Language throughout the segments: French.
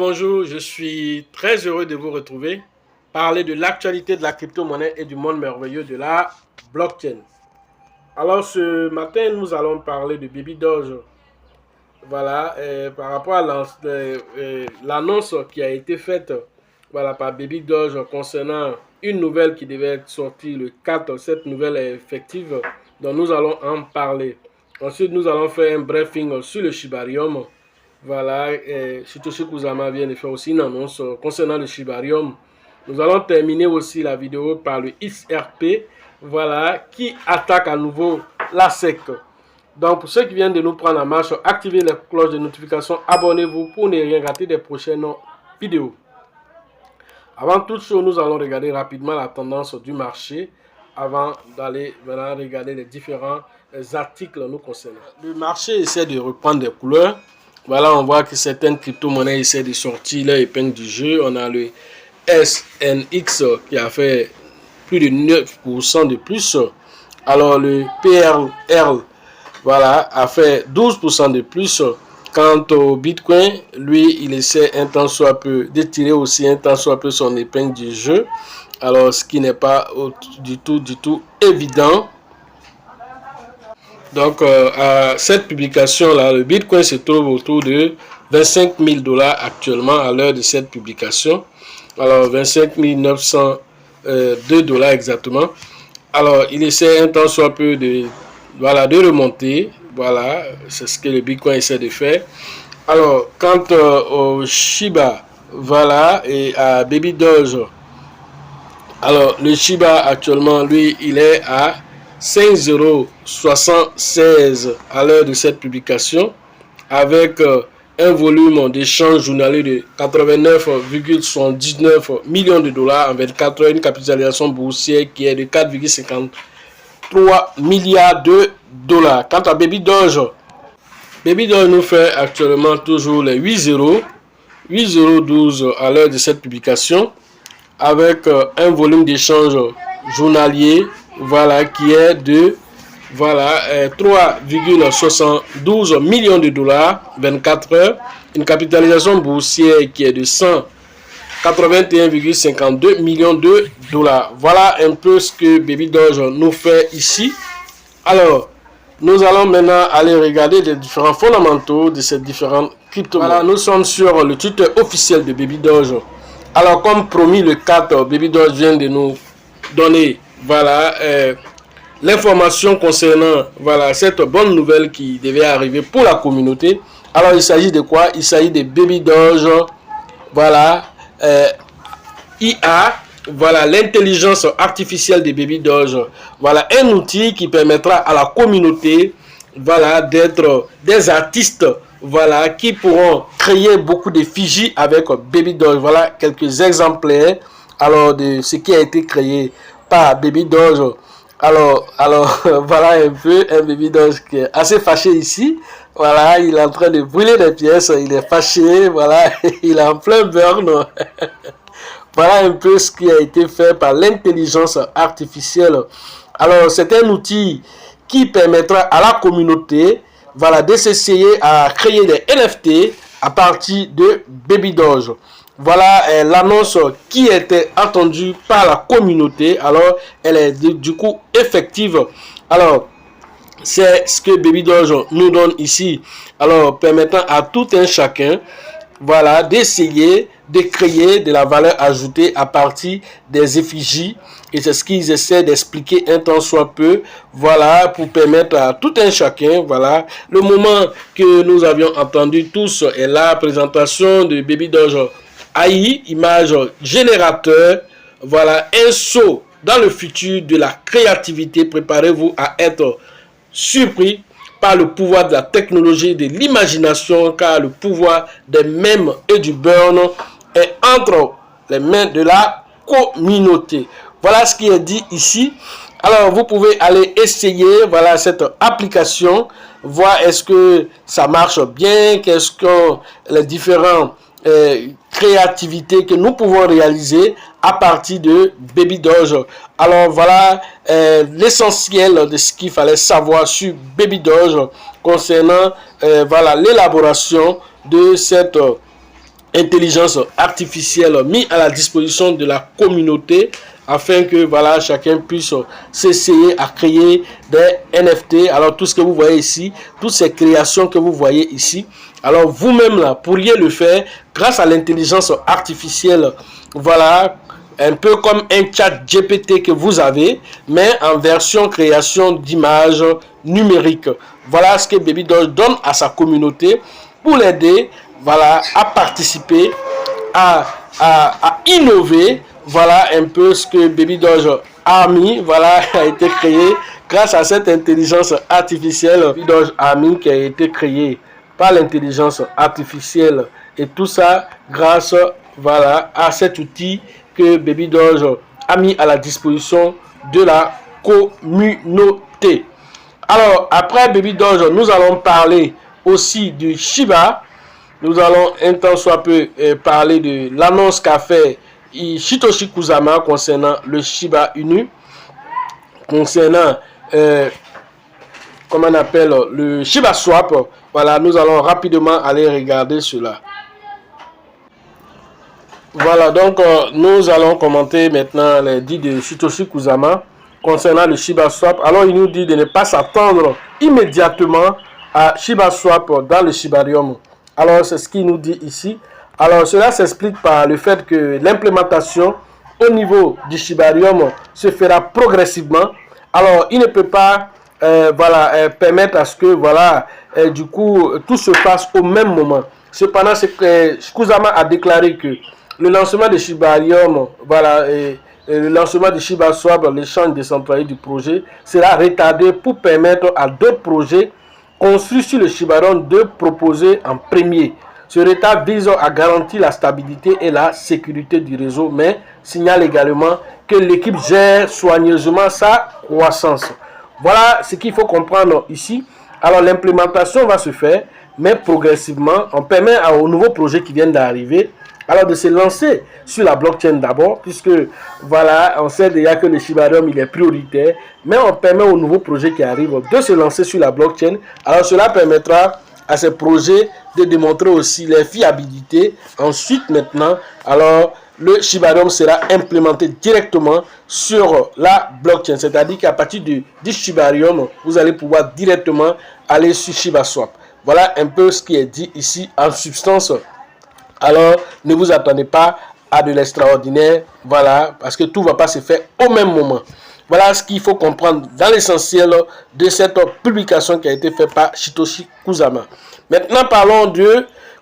Bonjour, je suis très heureux de vous retrouver, parler de l'actualité de la crypto-monnaie et du monde merveilleux de la blockchain. Alors ce matin, nous allons parler de Baby Doge. Voilà, par rapport à l'annonce qui a été faite par Baby Doge concernant une nouvelle qui devait être sortie le 4, cette nouvelle est effective, donc nous allons en parler. Ensuite, nous allons faire un briefing sur le Shibarium. Voilà, Satoshi Kusama vient de faire aussi une annonce concernant le Shibarium. Nous allons terminer aussi la vidéo par le XRP, voilà, qui attaque à nouveau la SEC. Donc, pour ceux qui viennent de nous prendre en marche, activez la cloche de notification, abonnez-vous pour ne rien rater des prochaines vidéos. Avant toute chose, nous allons regarder rapidement la tendance du marché avant d'aller regarder les différents articles nous concernant. Le marché essaie de reprendre des couleurs. Voilà, on voit que certaines crypto-monnaies essaient de sortir leur épingle du jeu. On a le SNX qui a fait plus de 9% de plus. Alors, le PRL, voilà, a fait 12% de plus. Quant au Bitcoin, lui, il essaie un temps soit peu de tirer aussi un temps soit peu son épingle du jeu. Alors, ce qui n'est pas du tout évident. Donc, à cette publication-là, le Bitcoin se trouve autour de 25 000 $ actuellement à l'heure de cette publication. Alors, 25 902 $ exactement. Alors, il essaie un temps soit peu de remonter. Voilà, c'est ce que le Bitcoin essaie de faire. Alors, quant au Shiba, voilà, et à Baby Doge, alors, le Shiba actuellement, lui, il est à 5,76 € à l'heure de cette publication, avec un volume d'échange journalier de 89,79 millions de dollars en 24 heures, une capitalisation boursière qui est de 4,53 milliards de dollars. Quant à Baby Doge nous fait actuellement toujours les 8,12 € à l'heure de cette publication, avec un volume d'échange journalier, voilà, qui est de 3,72 millions de dollars 24 heures, une capitalisation boursière qui est de 181,52 millions de dollars. Voilà un peu ce que Baby Doge nous fait ici. Alors, nous allons maintenant aller regarder les différents fondamentaux de ces différentes crypto-monnaies. Voilà, nous sommes sur le Twitter officiel de Baby Doge. Alors, comme promis, le 4, Baby Doge vient de nous donner, voilà, l'information concernant, voilà, cette bonne nouvelle qui devait arriver pour la communauté. Alors, il s'agit de quoi? Il s'agit de Baby Doge, voilà, IA, voilà, l'intelligence artificielle de Baby Doge. Voilà, un outil qui permettra à la communauté, voilà, d'être des artistes, voilà, qui pourront créer beaucoup d'effigies avec Baby Doge. Voilà quelques exemplaires, alors, de ce qui a été créé par Baby Doge. Alors, voilà un peu un Baby Doge qui est assez fâché ici. Voilà, il est en train de brûler des pièces, il est fâché, voilà, il est en plein burn. Voilà un peu ce qui a été fait par l'intelligence artificielle. Alors, c'est un outil qui permettra à la communauté, voilà, d'essayer à créer des NFT à partir de Baby Doge. Voilà l'annonce qui était attendue par la communauté. Alors, elle est du coup effective. Alors, c'est ce que Baby Doge nous donne ici. Alors, permettant à tout un chacun, voilà, d'essayer de créer de la valeur ajoutée à partir des effigies. Et c'est ce qu'ils essaient d'expliquer un temps soit peu, voilà, pour permettre à tout un chacun, voilà. Le moment que nous avions entendu tous est la présentation de Baby Doge AI, image générateur, voilà, un saut dans le futur de la créativité. Préparez-vous à être surpris par le pouvoir de la technologie et de l'imagination, car le pouvoir des mèmes et du burn est entre les mains de la communauté. Voilà ce qui est dit ici. Alors, vous pouvez aller essayer, voilà, cette application, voir est-ce que ça marche bien, qu'est-ce que les différents créativités que nous pouvons réaliser à partir de Baby Doge. Alors voilà l'essentiel de ce qu'il fallait savoir sur Baby Doge concernant voilà l'élaboration de cette intelligence artificielle mis à la disposition de la communauté afin que voilà, chacun puisse s'essayer à créer des NFT. Alors tout ce que vous voyez ici, toutes ces créations que vous voyez ici, alors vous-même là pourriez le faire grâce à l'intelligence artificielle. Voilà, un peu comme un chat GPT que vous avez, mais en version création d'images numériques. Voilà ce que Baby Doge donne à sa communauté pour l'aider, voilà, à participer, à innover. Voilà un peu ce que Baby Doge Army, voilà, a été créé grâce à cette intelligence artificielle. Baby Doge Army qui a été créé par l'intelligence artificielle, et tout ça grâce, voilà, à cet outil que Baby Doge a mis à la disposition de la communauté. Alors après Baby Doge, nous allons parler aussi du Shiba. Nous allons un temps soit peu parler de l'annonce qu'a fait Satoshi Kusama concernant le Shiba Inu, concernant comment on appelle le Shiba Swap. Voilà, nous allons rapidement aller regarder cela. Voilà, donc nous allons commenter maintenant les dits de Satoshi Kusama concernant le Shiba Swap. Alors il nous dit de ne pas s'attendre immédiatement à Shiba Swap dans le Shibarium. Alors c'est ce qu'il nous dit ici. Alors cela s'explique par le fait que l'implémentation au niveau du Shibarium se fera progressivement. Alors il ne peut pas voilà, permettre à ce que voilà, du coup tout se passe au même moment. Cependant, Kusama a déclaré que le lancement de Shibarium, voilà, et le lancement de Shiba Swap, l'échange décentralisé du projet, sera retardé pour permettre à d'autres projets construits sur le Shibarium de proposer en premier. Ce retard vise à garantir la stabilité et la sécurité du réseau, mais signale également que l'équipe gère soigneusement sa croissance. Voilà ce qu'il faut comprendre ici. Alors l'implémentation va se faire, mais progressivement, on permet aux nouveaux projets qui viennent d'arriver alors de se lancer sur la blockchain d'abord, puisque voilà, on sait déjà que le Shibarium il est prioritaire, mais on permet aux nouveaux projets qui arrivent de se lancer sur la blockchain. Alors cela permettra à ces projets de démontrer aussi leur fiabilité. Ensuite maintenant, alors le Shibarium sera implémenté directement sur la blockchain, c'est-à-dire qu'à partir du Shibarium, vous allez pouvoir directement aller sur ShibaSwap. Voilà un peu ce qui est dit ici en substance. Alors, ne vous attendez pas à de l'extraordinaire, voilà, parce que tout ne va pas se faire au même moment. Voilà ce qu'il faut comprendre dans l'essentiel de cette publication qui a été faite par Satoshi Kusama. Maintenant, parlons du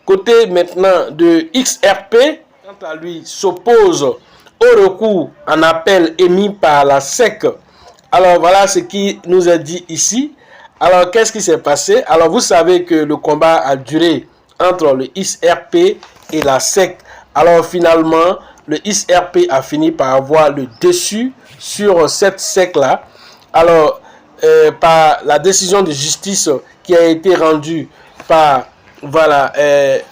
côté maintenant de XRP. Quant à lui, s'oppose au recours en appel émis par la SEC. Alors, voilà ce qui nous est dit ici. Alors, qu'est-ce qui s'est passé? Alors, vous savez que le combat a duré entre le XRP et la SEC. Alors finalement, le XRP a fini par avoir le dessus sur cette SEC là. Alors par la décision de justice qui a été rendue par voilà,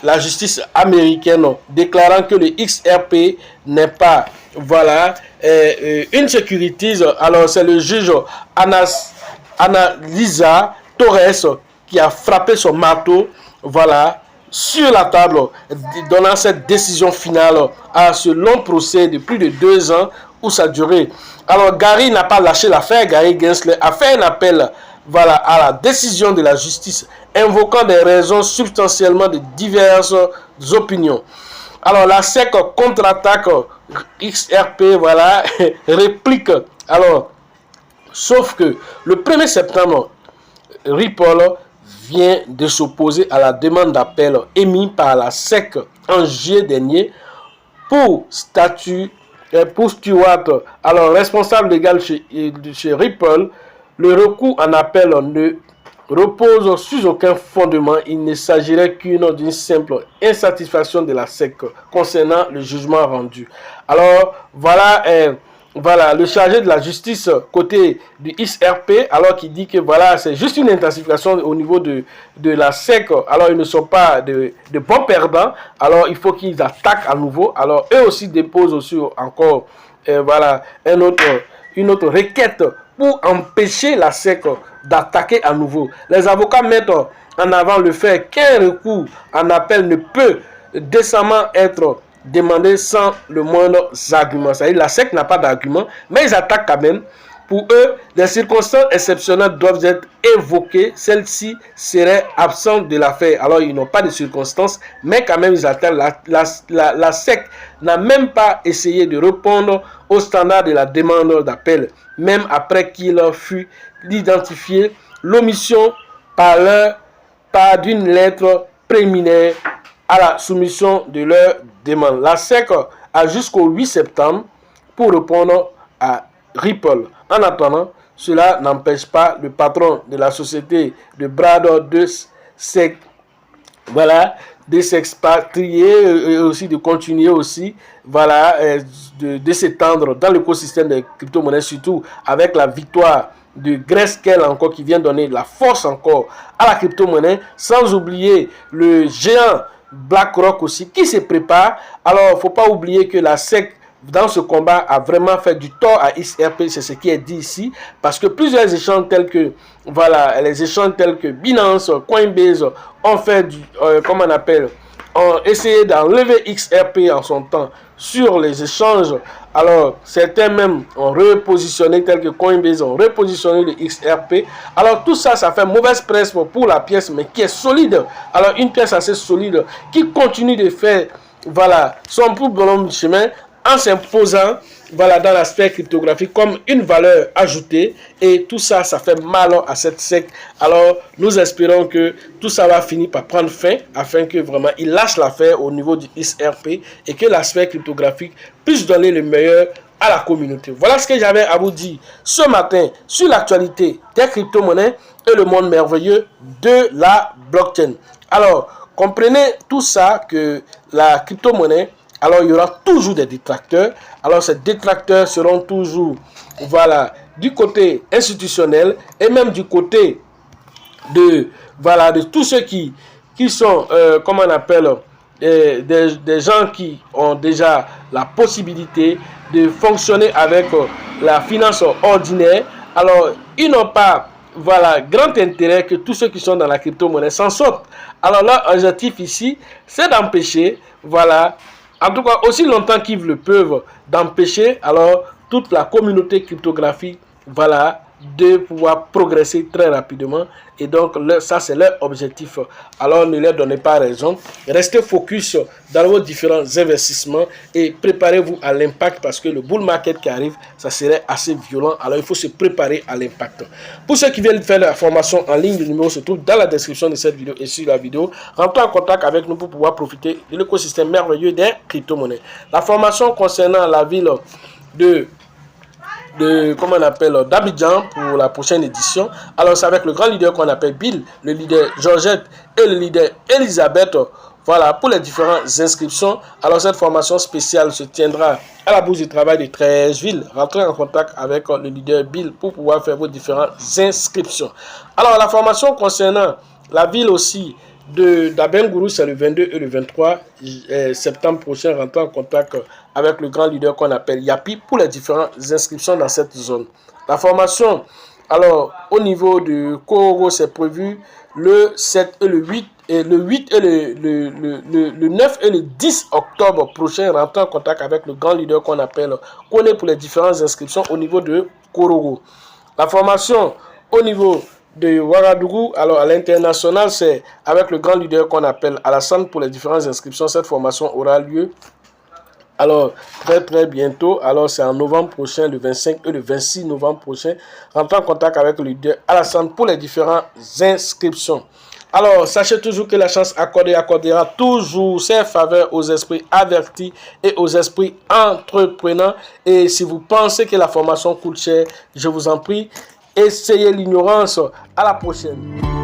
la justice américaine, déclarant que le XRP n'est pas voilà, une securities. Alors c'est le juge Annalisa Torres qui a frappé son marteau, voilà, sur la table, donnant cette décision finale à ce long procès de plus de 2 ans où ça a duré. Alors Gary n'a pas lâché l'affaire. Gary Gensler a fait un appel voilà, à la décision de la justice, invoquant des raisons substantiellement de diverses opinions. Alors la SEC contre-attaque XRP, voilà, réplique. Alors, sauf que le 1er septembre, Ripple vient de s'opposer à la demande d'appel émise par la SEC en juillet dernier pour Stewart, alors responsable légal chez Ripple. Le recours en appel ne repose sur aucun fondement. Il ne s'agirait d'une simple insatisfaction de la SEC concernant le jugement rendu. Alors voilà. Voilà, le chargé de la justice côté du XRP, alors qu'il dit que voilà, c'est juste une intensification au niveau de la SEC. Alors, ils ne sont pas de bons perdants. Alors, il faut qu'ils attaquent à nouveau. Alors, eux aussi déposent aussi encore voilà, une autre requête pour empêcher la SEC d'attaquer à nouveau. Les avocats mettent en avant le fait qu'un recours en appel ne peut décemment être demandé sans le moindre argument. C'est-à-dire la SEC n'a pas d'argument, mais ils attaquent quand même. Pour eux, les circonstances exceptionnelles doivent être évoquées. Celles-ci seraient absentes de l'affaire. Alors, ils n'ont pas de circonstances, mais quand même, ils attaquent. La SEC n'a même pas essayé de répondre au standard de la demande d'appel, même après qu'il fut identifié l'omission par d'une lettre préliminaire à la soumission de leur demande. La SEC a jusqu'au 8 septembre pour répondre à Ripple. En attendant, cela n'empêche pas le patron de la société de Brador de s'expatrier et aussi de continuer aussi de s'étendre dans l'écosystème des crypto-monnaies, surtout avec la victoire de Grayscale encore qui vient donner la force encore à la crypto-monnaie, sans oublier le géant BlackRock aussi qui se prépare. Alors, il ne faut pas oublier que la SEC dans ce combat a vraiment fait du tort à XRP, c'est ce qui est dit ici, parce que plusieurs échanges tels que les échanges tels que Binance, Coinbase ont fait ont essayé d'enlever XRP en son temps sur les échanges. Alors certains même ont repositionné, tels que Coinbase ont repositionné le XRP. Alors tout ça, ça fait mauvaise presse pour la pièce, mais qui est solide. Alors une pièce assez solide qui continue de faire son plus bon chemin en s'imposant dans l'aspect cryptographique comme une valeur ajoutée, et tout ça, ça fait mal à cette SEC. Alors nous espérons que tout ça va finir par prendre fin afin que vraiment il lâche l'affaire au niveau du XRP et que l'aspect cryptographique puisse donner le meilleur à la communauté. Voilà ce que j'avais à vous dire ce matin sur l'actualité des crypto-monnaies et le monde merveilleux de la blockchain. Alors comprenez tout ça, que la crypto-monnaie, alors il y aura toujours des détracteurs. Alors ces détracteurs seront toujours du côté institutionnel et même du côté de tous ceux qui sont des gens qui ont déjà la possibilité de fonctionner avec la finance ordinaire. Alors ils n'ont pas grand intérêt que tous ceux qui sont dans la crypto-monnaie s'en sortent. Alors leur objectif ici, c'est d'empêcher en tout cas, aussi longtemps qu'ils le peuvent, d'empêcher alors toute la communauté cryptographique de pouvoir progresser très rapidement. Et donc, ça, c'est leur objectif. Alors, ne leur donnez pas raison. Restez focus dans vos différents investissements et préparez-vous à l'impact, parce que le bull market qui arrive, ça serait assez violent. Alors, il faut se préparer à l'impact. Pour ceux qui veulent faire la formation en ligne, le numéro se trouve dans la description de cette vidéo et sur la vidéo. Rentrez en contact avec nous pour pouvoir profiter de l'écosystème merveilleux des crypto-monnaies. La formation concernant la ville d'Abidjan pour la prochaine édition. Alors c'est avec le grand leader qu'on appelle Bill, le leader Georgette et le leader Elisabeth. Voilà pour les différentes inscriptions. Alors cette formation spéciale se tiendra à la Bourse du Travail de Treichville. Rentrez en contact avec le leader Bill pour pouvoir faire vos différentes inscriptions. Alors la formation concernant la ville aussi d'Abengourou, c'est le 22 et le 23 septembre prochain. Rentrez en contact avec le grand leader qu'on appelle Yapi pour les différentes inscriptions dans cette zone. La formation, alors au niveau de Koro, c'est prévu le 7 et le 8 et le 8 et le 9 et le 10 octobre prochain. Rentrez en contact avec le grand leader qu'on appelle Kone pour les différentes inscriptions au niveau de Korogo. La formation au niveau de Ouagadougou, alors à l'international, c'est avec le grand leader qu'on appelle Alassane pour les différentes inscriptions. Cette formation aura lieu alors très bientôt. Alors c'est en novembre prochain, le 25 et le 26 novembre prochain. Rentrez en contact avec le leader Alassane pour les différentes inscriptions. Alors sachez toujours que la chance accordera toujours ses faveurs aux esprits avertis et aux esprits entrepreneurs. Et si vous pensez que la formation coûte cher, je vous en prie, essayez l'ignorance. À la prochaine.